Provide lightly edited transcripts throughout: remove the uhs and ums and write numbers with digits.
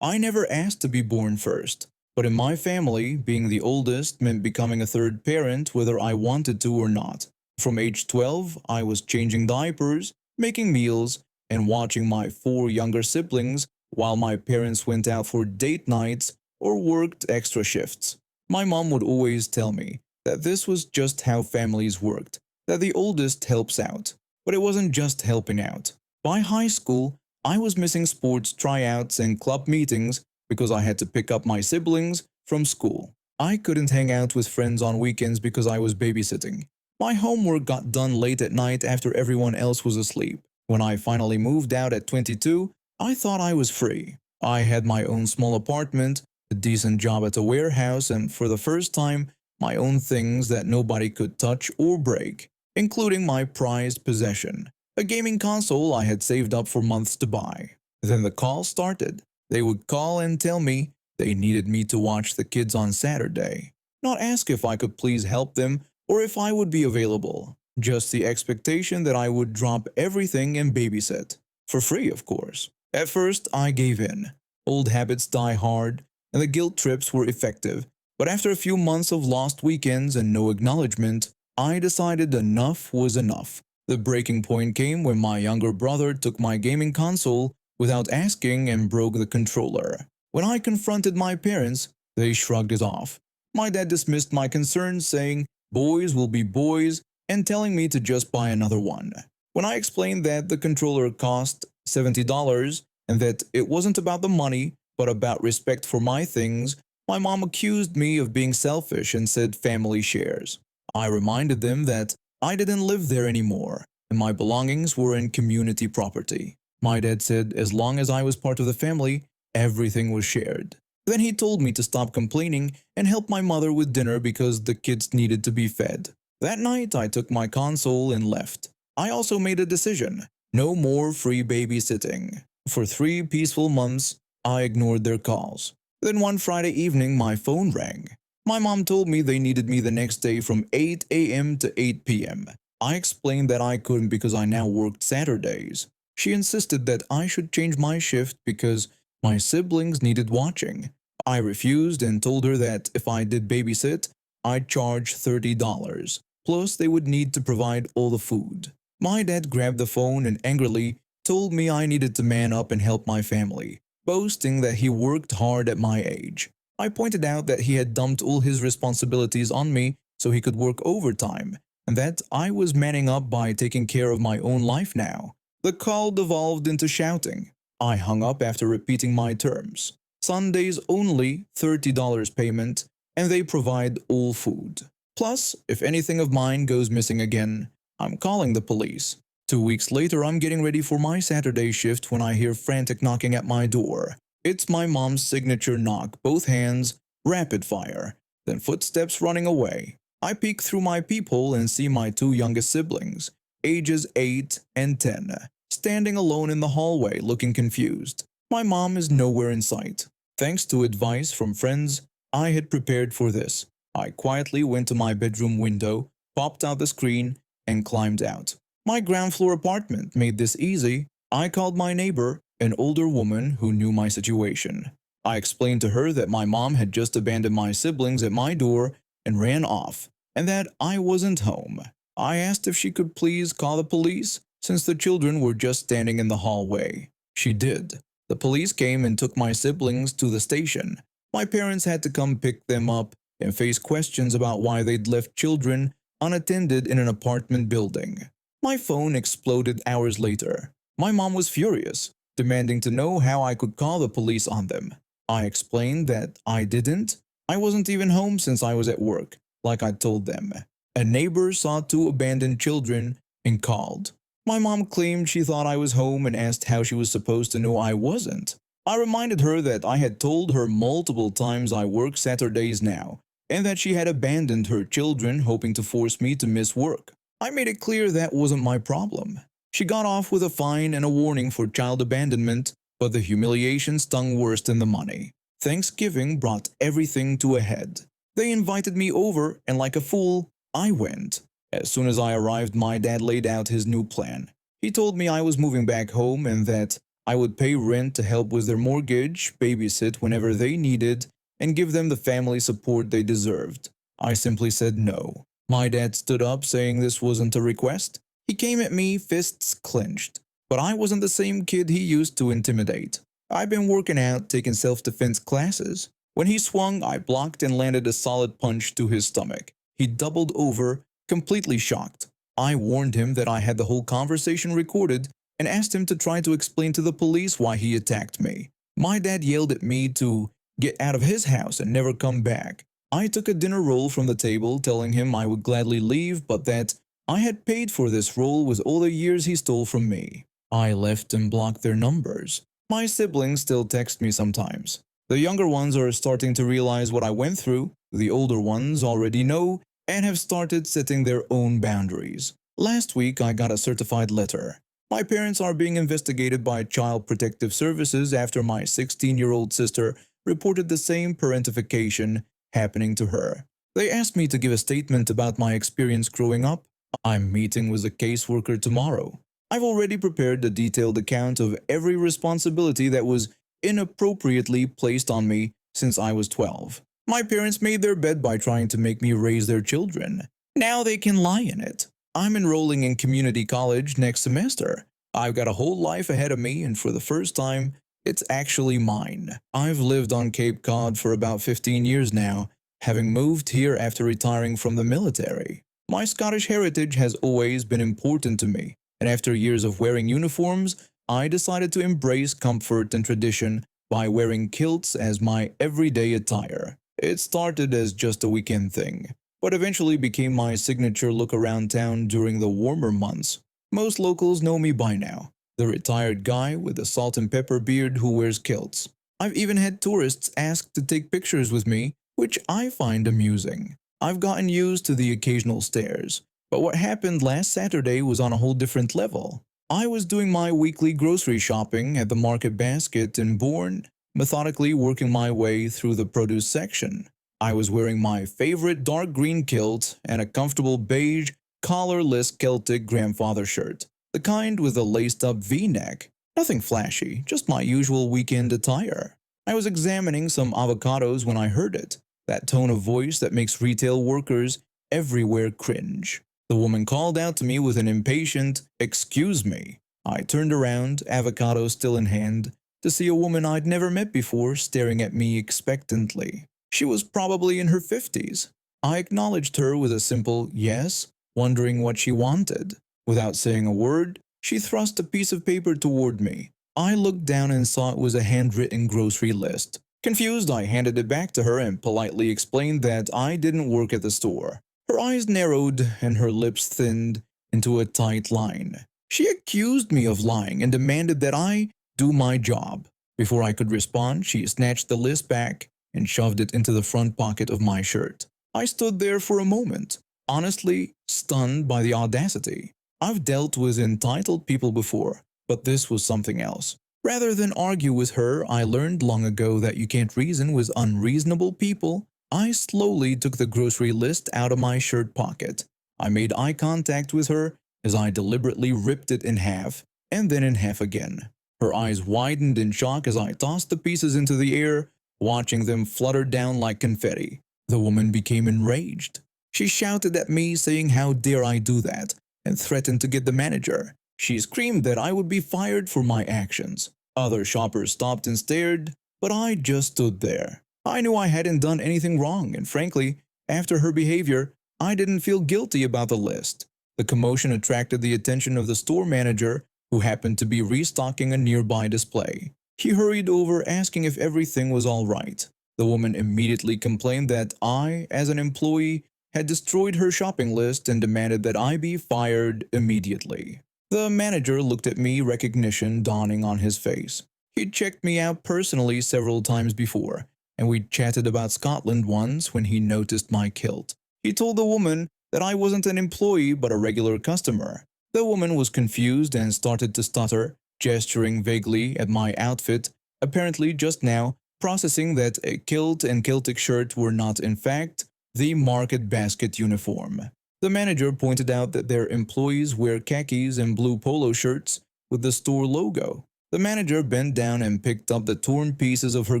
I never asked to be born first, but in my family, being the oldest meant becoming a third parent whether I wanted to or not. From age 12, I was changing diapers, making meals, and watching my four younger siblings while my parents went out for date nights or worked extra shifts. My mom would always tell me that this was just how families worked, that the oldest helps out. But it wasn't just helping out. By high school, I was missing sports tryouts and club meetings because I had to pick up my siblings from school. I couldn't hang out with friends on weekends because I was babysitting. My homework got done late at night after everyone else was asleep. When I finally moved out at 22, I thought I was free. I had my own small apartment, a decent job at a warehouse, and for the first time, my own things that nobody could touch or break, including my prized possession, a gaming console I had saved up for months to buy. Then the call started. They would call and tell me they needed me to watch the kids on Saturday, not ask if I could please help them or if I would be available. Just the expectation that I would drop everything and babysit. For free, of course. At first, I gave in. Old habits die hard, and the guilt trips were effective. But after a few months of lost weekends and no acknowledgement, I decided enough was enough. The breaking point came when my younger brother took my gaming console without asking and broke the controller. When I confronted my parents, they shrugged it off. My dad dismissed my concerns, saying boys will be boys and telling me to just buy another one. When I explained that the controller cost $70 and that it wasn't about the money but about respect for my things, my mom accused me of being selfish and said family shares. I reminded them that I didn't live there anymore, and my belongings were in community property. My dad said as long as I was part of the family, everything was shared. Then he told me to stop complaining and help my mother with dinner because the kids needed to be fed. That night, I took my console and left. I also made a decision. No more free babysitting. For 3 peaceful months, I ignored their calls. Then one Friday evening, my phone rang. My mom told me they needed me the next day from 8 a.m. to 8 p.m. I explained that I couldn't because I now worked Saturdays. She insisted that I should change my shift because my siblings needed watching. I refused and told her that if I did babysit, I'd charge $30. Plus, they would need to provide all the food. My dad grabbed the phone and angrily told me I needed to man up and help my family, boasting that he worked hard at my age. I pointed out that he had dumped all his responsibilities on me so he could work overtime, and that I was manning up by taking care of my own life now. The call devolved into shouting. I hung up after repeating my terms. Sundays only, $30 payment, and they provide all food. Plus, if anything of mine goes missing again, I'm calling the police. 2 weeks later, I'm getting ready for my Saturday shift when I hear frantic knocking at my door. It's my mom's signature knock, both hands, rapid fire, then footsteps running away. I peek through my peephole and see my 2 youngest siblings, ages 8 and 10, standing alone in the hallway looking confused. My mom is nowhere in sight. Thanks to advice from friends, I had prepared for this. I quietly went to my bedroom window, popped out the screen, and climbed out. My ground floor apartment made this easy. I called my neighbor, an older woman who knew my situation. I explained to her that my mom had just abandoned my siblings at my door and ran off, and that I wasn't home. I asked if she could please call the police, since the children were just standing in the hallway. She did. The police came and took my siblings to the station. My parents had to come pick them up and face questions about why they'd left children unattended in an apartment building. My phone exploded hours later. My mom was furious, demanding to know how I could call the police on them. I explained that I didn't. I wasn't even home since I was at work, like I'd told them. A neighbor saw 2 abandoned children and called. My mom claimed she thought I was home and asked how she was supposed to know I wasn't. I reminded her that I had told her multiple times I work Saturdays now, and that she had abandoned her children hoping to force me to miss work. I made it clear that wasn't my problem. She got off with a fine and a warning for child abandonment, but the humiliation stung worse than the money. Thanksgiving brought everything to a head. They invited me over, and like a fool, I went. As soon as I arrived, my dad laid out his new plan. He told me I was moving back home and that I would pay rent to help with their mortgage, babysit whenever they needed, and give them the family support they deserved. I simply said no. My dad stood up, saying this wasn't a request. He came at me, fists clenched. But I wasn't the same kid he used to intimidate. I've been working out, taking self-defense classes. When he swung, I blocked and landed a solid punch to his stomach. He doubled over, completely shocked. I warned him that I had the whole conversation recorded and asked him to try to explain to the police why he attacked me. My dad yelled at me to get out of his house and never come back. I took a dinner roll from the table, telling him I would gladly leave, but that I had paid for this roll with all the years he stole from me. I left and blocked their numbers. My siblings still text me sometimes. The younger ones are starting to realize what I went through. The older ones already know and have started setting their own boundaries. Last week, I got a certified letter. My parents are being investigated by Child Protective Services after my 16-year-old sister reported the same parentification happening to her. They asked me to give a statement about my experience growing up. I'm meeting with a caseworker tomorrow. I've already prepared a detailed account of every responsibility that was inappropriately placed on me since I was 12. My parents made their bed by trying to make me raise their children. Now they can lie in it. I'm enrolling in community college next semester. I've got a whole life ahead of me, and for the first time, it's actually mine. I've lived on Cape Cod for about 15 years now, having moved here after retiring from the military. My Scottish heritage has always been important to me, and after years of wearing uniforms, I decided to embrace comfort and tradition by wearing kilts as my everyday attire. It started as just a weekend thing, but eventually became my signature look around town during the warmer months. Most locals know me by now, the retired guy with the salt and pepper beard who wears kilts. I've even had tourists ask to take pictures with me, which I find amusing. I've gotten used to the occasional stares, but what happened last Saturday was on a whole different level. I was doing my weekly grocery shopping at the market basket in Bourne, methodically working my way through the produce section. I was wearing my favorite dark green kilt and a comfortable beige, collarless Celtic grandfather shirt, the kind with a laced-up V-neck. Nothing flashy, just my usual weekend attire. I was examining some avocados when I heard it, that tone of voice that makes retail workers everywhere cringe. The woman called out to me with an impatient, "Excuse me." I turned around, avocado still in hand, to see a woman I'd never met before staring at me expectantly. She was probably in her 50s. I acknowledged her with a simple yes, wondering what she wanted. Without saying a word, she thrust a piece of paper toward me. I looked down and saw it was a handwritten grocery list. Confused, I handed it back to her and politely explained that I didn't work at the store. Her eyes narrowed and her lips thinned into a tight line. She accused me of lying and demanded that I do my job. Before I could respond, she snatched the list back and shoved it into the front pocket of my shirt. I stood there for a moment, honestly stunned by the audacity. I've dealt with entitled people before, but this was something else. Rather than argue with her, I learned long ago that you can't reason with unreasonable people. I slowly took the grocery list out of my shirt pocket. I made eye contact with her as I deliberately ripped it in half, and then in half again. Her eyes widened in shock as I tossed the pieces into the air, watching them flutter down like confetti. The woman became enraged. She shouted at me, saying how dare I do that, and threatened to get the manager. She screamed that I would be fired for my actions. Other shoppers stopped and stared, but I just stood there. I knew I hadn't done anything wrong, and frankly, after her behavior, I didn't feel guilty about the list. The commotion attracted the attention of the store manager, who happened to be restocking a nearby display. He hurried over, asking if everything was all right. The woman immediately complained that I, as an employee, had destroyed her shopping list and demanded that I be fired immediately. The manager looked at me, recognition dawning on his face. He'd checked me out personally several times before, and we'd chatted about Scotland once when he noticed my kilt. He told the woman that I wasn't an employee but a regular customer. The woman was confused and started to stutter, gesturing vaguely at my outfit, apparently just now processing that a kilt and Celtic shirt were not in fact the market basket uniform. The manager pointed out that their employees wear khakis and blue polo shirts with the store logo. The manager bent down and picked up the torn pieces of her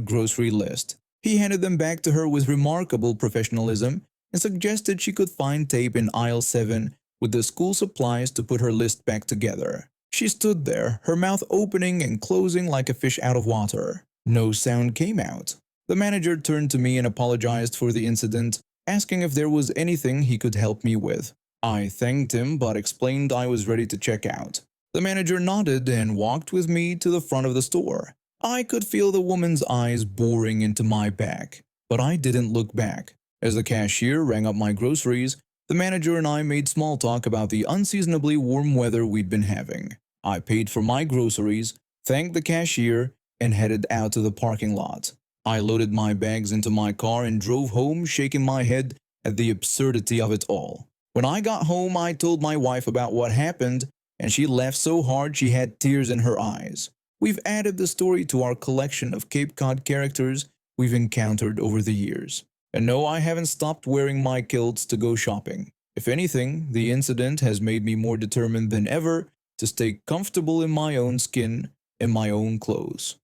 grocery list. He handed them back to her with remarkable professionalism and suggested she could find tape in aisle 7 with the school supplies to put her list back together. She stood there, her mouth opening and closing like a fish out of water. No sound came out. The manager turned to me and apologized for the incident, asking if there was anything he could help me with. I thanked him but explained I was ready to check out. The manager nodded and walked with me to the front of the store. I could feel the woman's eyes boring into my back, but I didn't look back. As the cashier rang up my groceries, the manager and I made small talk about the unseasonably warm weather we'd been having. I paid for my groceries, thanked the cashier, and headed out to the parking lot. I loaded my bags into my car and drove home, shaking my head at the absurdity of it all. When I got home, I told my wife about what happened, and she laughed so hard she had tears in her eyes. We've added the story to our collection of Cape Cod characters we've encountered over the years. And no, I haven't stopped wearing my kilts to go shopping. If anything, the incident has made me more determined than ever to stay comfortable in my own skin and my own clothes.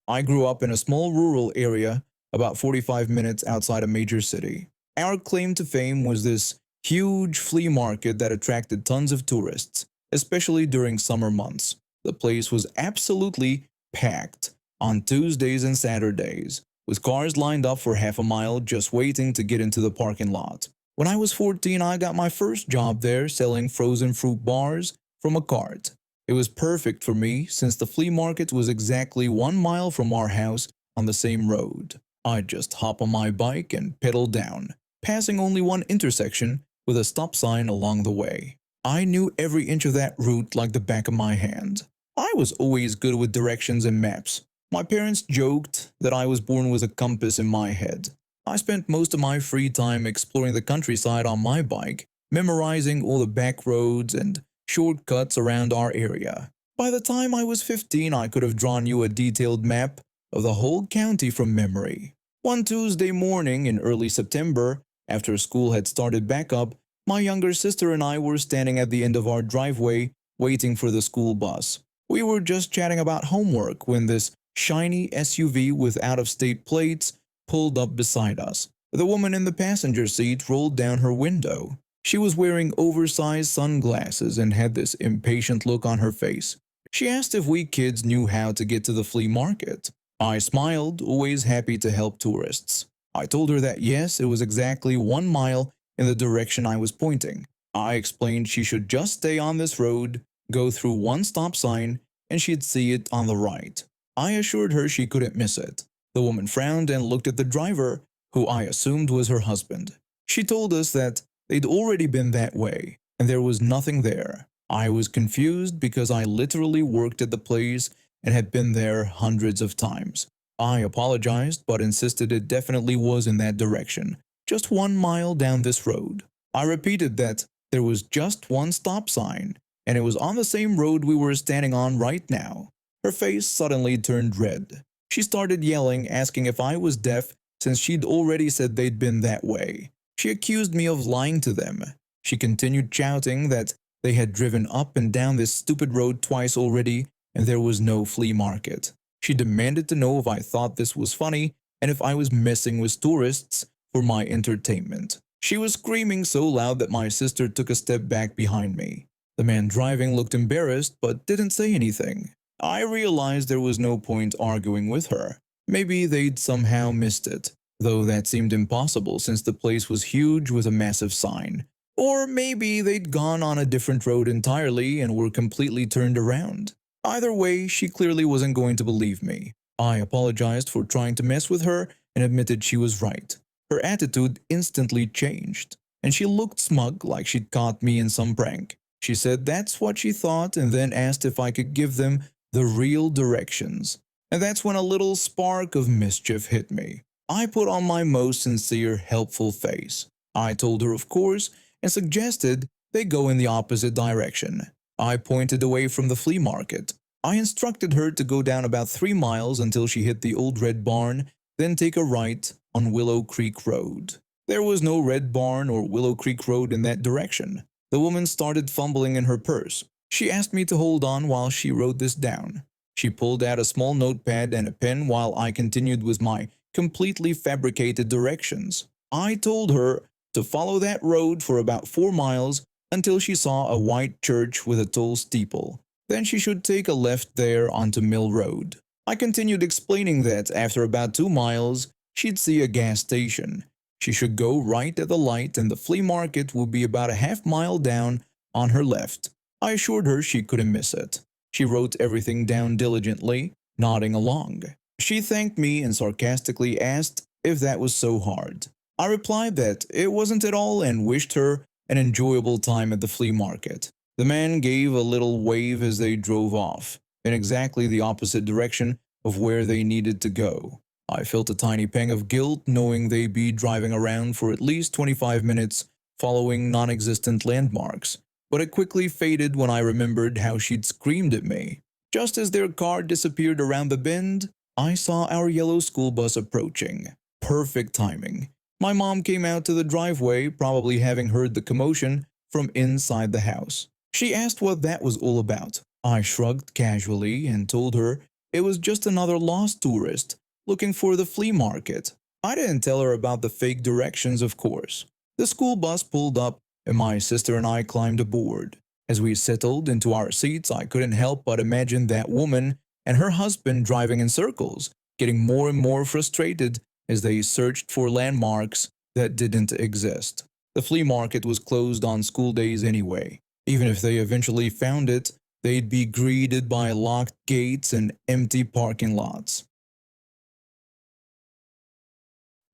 I grew up in a small rural area about 45 minutes outside a major city. Our claim to fame was this huge flea market that attracted tons of tourists, especially during summer months. The place was absolutely packed on Tuesdays and Saturdays, with cars lined up for half a mile just waiting to get into the parking lot. When I was 14, I got my first job there selling frozen fruit bars from a cart. It was perfect for me since the flea market was exactly 1 mile from our house on the same road. I'd just hop on my bike and pedal down, passing only one intersection with a stop sign along the way. I knew every inch of that route like the back of my hand. I was always good with directions and maps. My parents joked that I was born with a compass in my head. I spent most of my free time exploring the countryside on my bike, memorizing all the back roads and shortcuts around our area. By the time I was 15, I could have drawn you a detailed map of the whole county from memory. One Tuesday morning in early September, after school had started back up, my younger sister and I were standing at the end of our driveway waiting for the school bus. We were just chatting about homework when this shiny SUV with out-of-state plates pulled up beside us. The woman in the passenger seat rolled down her window. She was wearing oversized sunglasses and had this impatient look on her face. She asked if we kids knew how to get to the flea market. I smiled, always happy to help tourists. I told her that yes, it was exactly 1 mile in the direction I was pointing. I explained she should just stay on this road, go through one stop sign, and she'd see it on the right. I assured her she couldn't miss it. The woman frowned and looked at the driver, who I assumed was her husband. She told us that they'd already been that way, and there was nothing there. I was confused because I literally worked at the place and had been there hundreds of times. I apologized but insisted it definitely was in that direction, just 1 mile down this road. I repeated that there was just one stop sign, and it was on the same road we were standing on right now. Her face suddenly turned red. She started yelling, asking if I was deaf since she'd already said they'd been that way. She accused me of lying to them. She continued shouting that they had driven up and down this stupid road twice already and there was no flea market. She demanded to know if I thought this was funny and if I was messing with tourists for my entertainment. She was screaming so loud that my sister took a step back behind me. The man driving looked embarrassed but didn't say anything. I realized there was no point arguing with her. Maybe they'd somehow missed it, though that seemed impossible since the place was huge with a massive sign. Or maybe they'd gone on a different road entirely and were completely turned around. Either way, she clearly wasn't going to believe me. I apologized for trying to mess with her and admitted she was right. Her attitude instantly changed, and she looked smug like she'd caught me in some prank. She said that's what she thought and then asked if I could give them the real directions. And that's when a little spark of mischief hit me. I put on my most sincere, helpful face. I told her of course and suggested they go in the opposite direction. I pointed away from the flea market. I instructed her to go down about 3 miles until she hit the old red barn, then take a right on Willow Creek Road. There was no Red Barn or Willow Creek Road in that direction. The woman started fumbling in her purse. She asked me to hold on while she wrote this down. She pulled out a small notepad and a pen while I continued with my completely fabricated directions. I told her to follow that road for about 4 miles until she saw a white church with a tall steeple. Then she should take a left there onto Mill Road. I continued explaining that after about 2 miles, she'd see a gas station. She should go right at the light and the flea market would be about a half-mile down on her left. I assured her she couldn't miss it. She wrote everything down diligently, nodding along. She thanked me and sarcastically asked if that was so hard. I replied that it wasn't at all and wished her an enjoyable time at the flea market. The man gave a little wave as they drove off, in exactly the opposite direction of where they needed to go. I felt a tiny pang of guilt knowing they'd be driving around for at least 25 minutes following non-existent landmarks, but it quickly faded when I remembered how she'd screamed at me. Just as their car disappeared around the bend, I saw our yellow school bus approaching. Perfect timing. My mom came out to the driveway, probably having heard the commotion from inside the house. She asked what that was all about. I shrugged casually and told her it was just another lost tourist looking for the flea market. I didn't tell her about the fake directions, of course. The school bus pulled up and my sister and I climbed aboard. As we settled into our seats, I couldn't help but imagine that woman and her husband driving in circles, getting more and more frustrated as they searched for landmarks that didn't exist. The flea market was closed on school days anyway. Even if they eventually found it, they'd be greeted by locked gates and empty parking lots.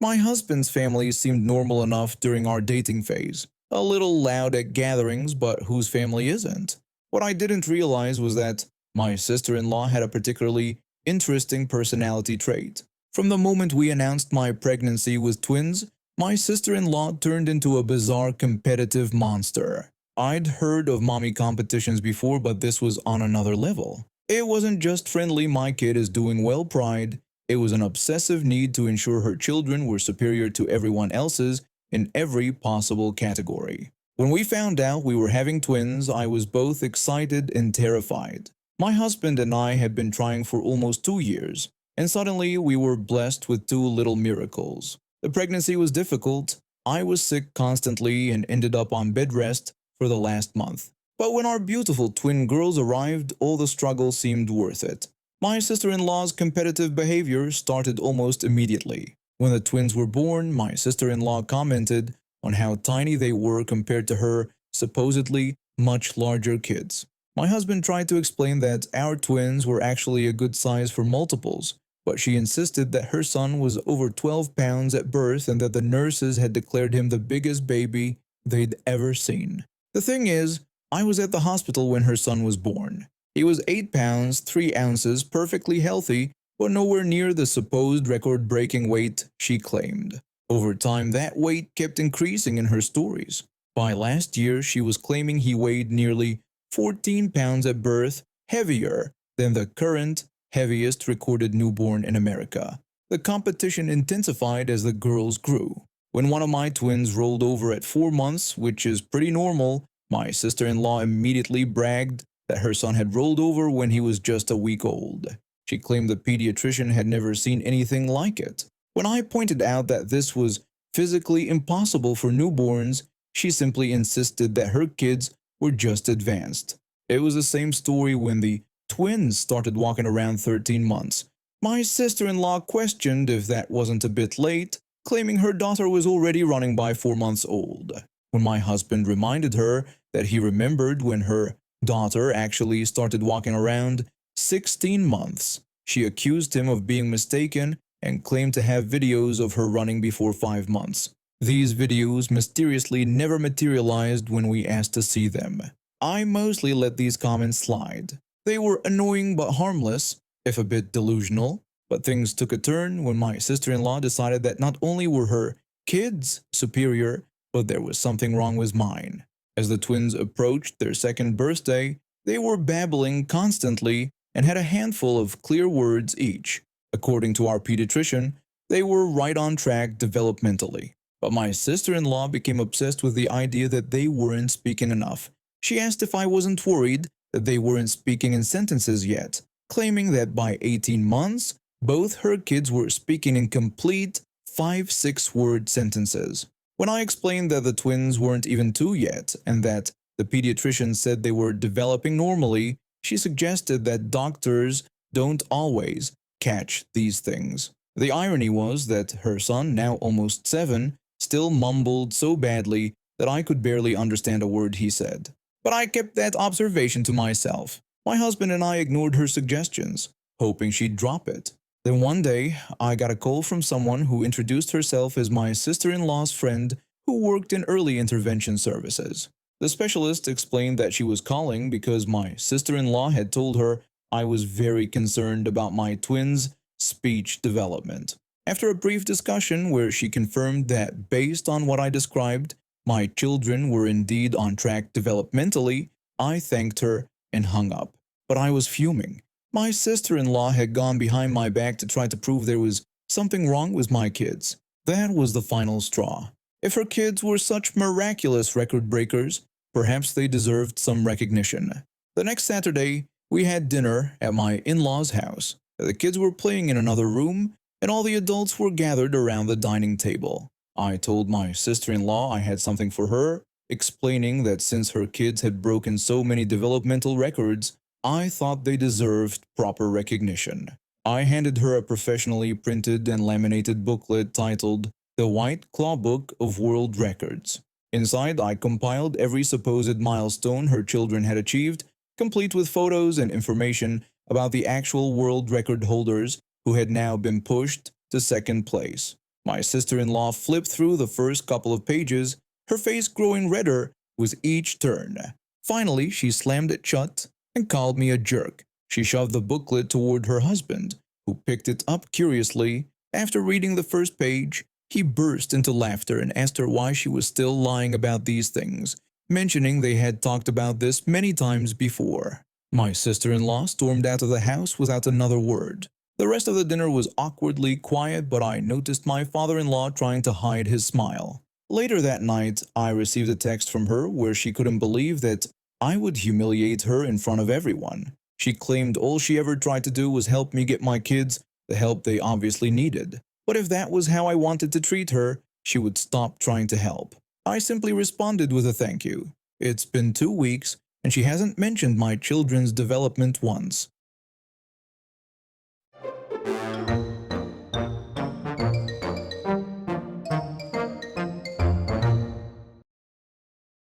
My husband's family seemed normal enough during our dating phase. A little loud at gatherings, but whose family isn't? What I didn't realize was that my sister-in-law had a particularly interesting personality trait. From the moment we announced my pregnancy with twins, my sister-in-law turned into a bizarre competitive monster. I'd heard of mommy competitions before, but this was on another level. It wasn't just friendly "my kid is doing well" pride. It was an obsessive need to ensure her children were superior to everyone else's in every possible category. When we found out we were having twins, I was both excited and terrified. My husband and I had been trying for almost 2 years, and suddenly we were blessed with two little miracles. The pregnancy was difficult. I was sick constantly and ended up on bed rest for the last month. But when our beautiful twin girls arrived, all the struggle seemed worth it. My sister-in-law's competitive behavior started almost immediately. When the twins were born, my sister-in-law commented on how tiny they were compared to her supposedly much larger kids. My husband tried to explain that our twins were actually a good size for multiples, but she insisted that her son was over 12 pounds at birth and that the nurses had declared him the biggest baby they'd ever seen. The thing is, I was at the hospital when her son was born. He was 8 pounds, 3 ounces, perfectly healthy, but nowhere near the supposed record-breaking weight she claimed. Over time, that weight kept increasing in her stories. By last year, she was claiming he weighed nearly 14 pounds at birth, heavier than the current heaviest recorded newborn in America. The competition intensified as the girls grew. When one of my twins rolled over at 4 months, which is pretty normal, my sister-in-law immediately bragged that her son had rolled over when he was just a week old. She claimed the pediatrician had never seen anything like it. When I pointed out that this was physically impossible for newborns, she simply insisted that her kids were just advanced. It was the same story when the twins started walking around 13 months. My sister-in-law questioned if that wasn't a bit late, claiming her daughter was already running by 4 months old. When my husband reminded her that he remembered when her daughter actually started walking around 16 months, she accused him of being mistaken and claimed to have videos of her running before 5 months. These videos mysteriously never materialized when we asked to see them. I mostly let these comments slide. They were annoying but harmless, if a bit delusional, but things took a turn when my sister-in-law decided that not only were her kids superior, but there was something wrong with mine. As the twins approached their second birthday, they were babbling constantly and had a handful of clear words each. According to our pediatrician, they were right on track developmentally. But my sister-in-law became obsessed with the idea that they weren't speaking enough. She asked if I wasn't worried that they weren't speaking in sentences yet, claiming that by 18 months, both her kids were speaking in complete 5-6 word sentences. When I explained that the twins weren't even 2 yet and that the pediatrician said they were developing normally, she suggested that doctors don't always catch these things. The irony was that her son, now almost 7, still mumbled so badly that I could barely understand a word he said. But I kept that observation to myself. My husband and I ignored her suggestions, hoping she'd drop it. Then one day, I got a call from someone who introduced herself as my sister-in-law's friend who worked in early intervention services. The specialist explained that she was calling because my sister-in-law had told her I was very concerned about my twins' speech development. After a brief discussion where she confirmed that based on what I described, my children were indeed on track developmentally, I thanked her and hung up. But I was fuming. My sister-in-law had gone behind my back to try to prove there was something wrong with my kids. That was the final straw. If her kids were such miraculous record breakers, perhaps they deserved some recognition. The next Saturday, we had dinner at my in-laws' house. The kids were playing in another room, and all the adults were gathered around the dining table. I told my sister-in-law I had something for her, explaining that since her kids had broken so many developmental records, I thought they deserved proper recognition. I handed her a professionally printed and laminated booklet titled The White Claw Book of World Records. Inside, I compiled every supposed milestone her children had achieved, complete with photos and information about the actual world record holders who had now been pushed to second place. My sister-in-law flipped through the first couple of pages, her face growing redder with each turn. Finally, she slammed it shut and called me a jerk. She shoved the booklet toward her husband, who picked it up curiously. After reading the first page, he burst into laughter and asked her why she was still lying about these things, mentioning they had talked about this many times before. My sister-in-law stormed out of the house without another word. The rest of the dinner was awkwardly quiet, but I noticed my father-in-law trying to hide his smile. Later that night, I received a text from her where she couldn't believe that I would humiliate her in front of everyone. She claimed all she ever tried to do was help me get my kids the help they obviously needed. But if that was how I wanted to treat her, she would stop trying to help. I simply responded with a thank you. It's been 2 weeks, and she hasn't mentioned my children's development once.